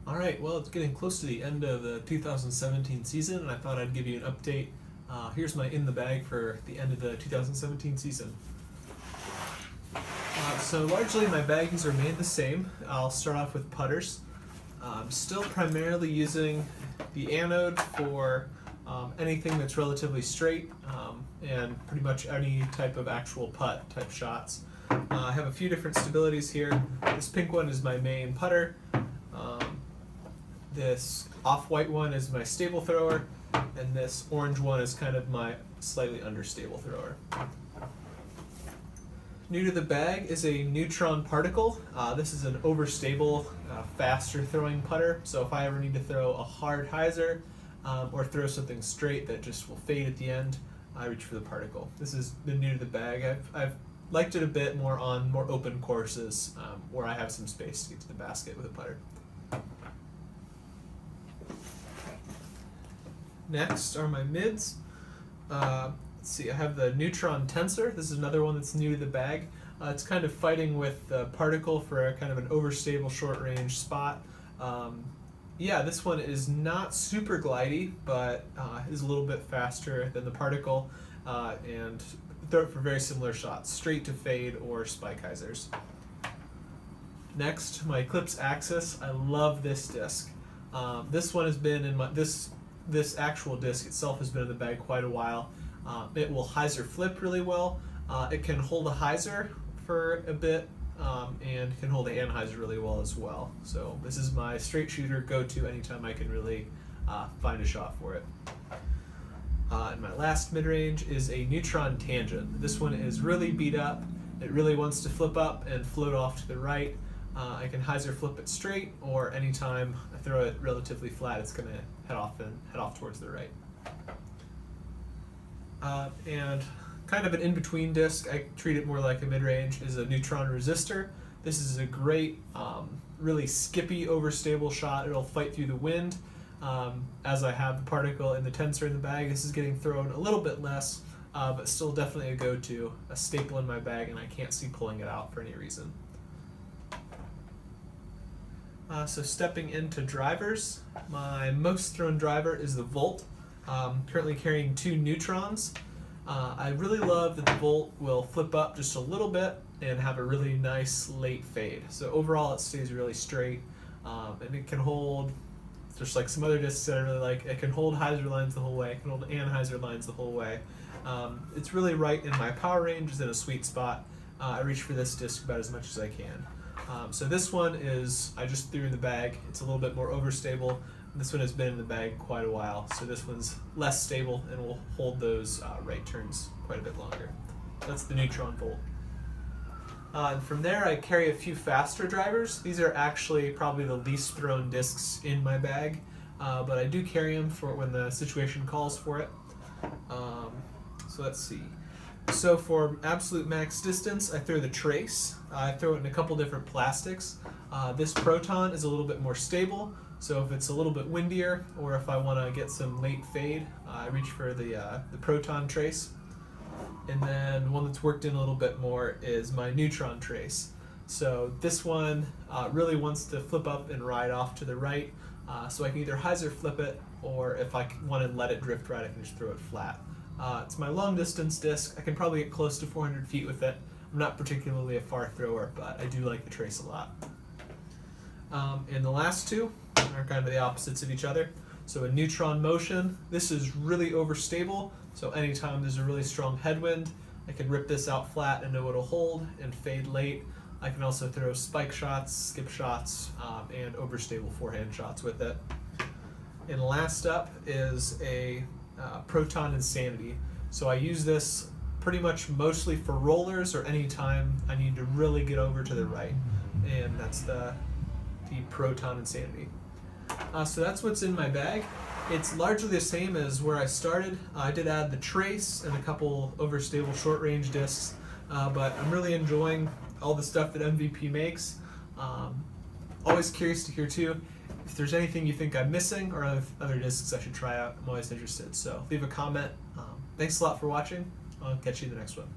Alright, well, it's getting close to the end of the 2017 season, and I thought I'd give you an update. Here's my in the bag for the end of the 2017 season. So largely my baggings remain the same. I'll start off with putters. I'm still primarily using the anode for anything that's relatively straight and pretty much any type of actual putt type shots. I have a few different stabilities here. This pink one is my main putter. This off-white one is my stable thrower, and this orange one is kind of my slightly understable thrower. New to the bag is a neutron particle. This is an overstable, faster throwing putter, so if I ever need to throw a hard hyzer or throw something straight that just will fade at the end, I reach for the particle. This has been new to the bag. I've liked it a bit more on more open courses where I have some space to get to the basket with a putter. Next are my mids. Let's see, I have the Neutron Tensor. This is another one that's new to the bag. It's kind of fighting with the particle for a kind of an overstable short range spot. Yeah, this one is not super glidey, but is a little bit faster than the particle and throw it for very similar shots, straight to fade or spike hyzers. Next, my Eclipse Axis. I love this disc. This one has been in my this actual disc itself has been in the bag quite a while. It will hyzer flip really well. It can hold a hyzer for a bit and can hold a hand hyzer really well as well. So this is my straight shooter go-to anytime I can really find a shot for it. And my last mid-range is a Neutron Tangent. This one is really beat up. It really wants to flip up and float off to the right. I can hyzer flip it straight, or anytime I throw it relatively flat, it's going to head off towards the right. And kind of an in-between disc, I treat it more like a mid-range, is a Neutron Resistor. This is a great, really skippy, overstable shot. It'll fight through the wind. As I have the particle and the tensor in the bag, this is getting thrown a little bit less, but still definitely a go-to, a staple in my bag, and I can't see pulling it out for any reason. So stepping into drivers, my most thrown driver is the Volt. Currently carrying 2 neutrons. I really love that the Volt will flip up just a little bit and have a really nice late fade. So overall it stays really straight, and it can hold, just like some other discs that I really like, it can hold hyzer lines the whole way, it can hold anhyzer lines the whole way. It's really right in my power range, it's in a sweet spot. I reach for this disc about as much as I can. So this one is, I just threw in the bag. It's a little bit more overstable. This one has been in the bag quite a while, so this one's less stable and will hold those right turns quite a bit longer. That's the Neutron Volt. And from there I carry a few faster drivers. These are actually probably the least thrown discs in my bag, but I do carry them for when the situation calls for it. So let's see. So for absolute max distance, I throw the Trace. I throw it in a couple different plastics. This Proton is a little bit more stable, so if it's a little bit windier or if I want to get some late fade, I reach for the Proton Trace. And then one that's worked in a little bit more is my Neutron Trace. So this one really wants to flip up and ride off to the right, so I can either hyzer flip it, or if I want to let it drift right, I can just throw it flat. It's my long distance disc. I can probably get close to 400 feet with it. I'm not particularly a far thrower, but I do like the Trace a lot. And the last two are kind of the opposites of each other. So a Neutron Motion, this is really overstable, so anytime there's a really strong headwind, I can rip this out flat and know it'll hold and fade late. I can also throw spike shots, skip shots, and overstable forehand shots with it. And last up is a Proton Insanity. So I use this pretty much mostly for rollers or any time I need to really get over to the right, and that's the Proton Insanity. So that's what's in my bag. It's largely the same as where I started. I did add the Trace and a couple overstable short range discs, but I'm really enjoying all the stuff that MVP makes. Always curious to hear too if there's anything you think I'm missing or other discs I should try out. I'm always interested, so leave a comment. Thanks a lot for watching. I'll catch you in the next one.